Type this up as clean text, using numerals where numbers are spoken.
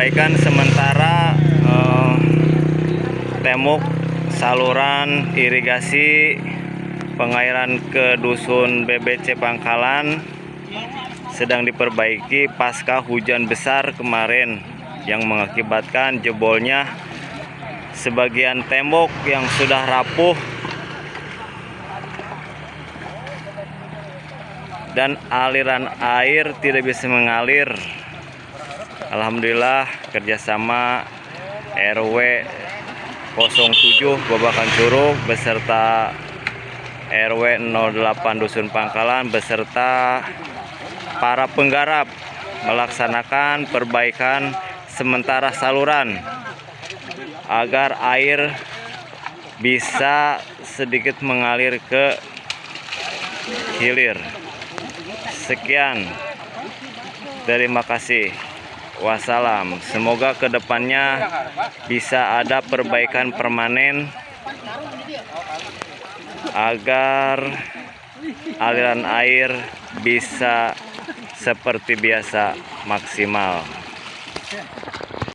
perbaikan sementara tembok saluran irigasi pengairan ke dusun BBC Pangkalan sedang diperbaiki pasca hujan besar kemarin yang mengakibatkan jebolnya sebagian tembok yang sudah rapuh dan aliran air tidak bisa mengalir. Alhamdulillah kerjasama RW 07 Babakan Curug beserta RW 08 Dusun Pangkalan beserta para penggarap melaksanakan perbaikan sementara saluran agar air bisa sedikit mengalir ke hilir. Sekian, terima kasih. Wassalam. Semoga kedepannya bisa ada perbaikan permanen agar aliran air bisa seperti biasa maksimal.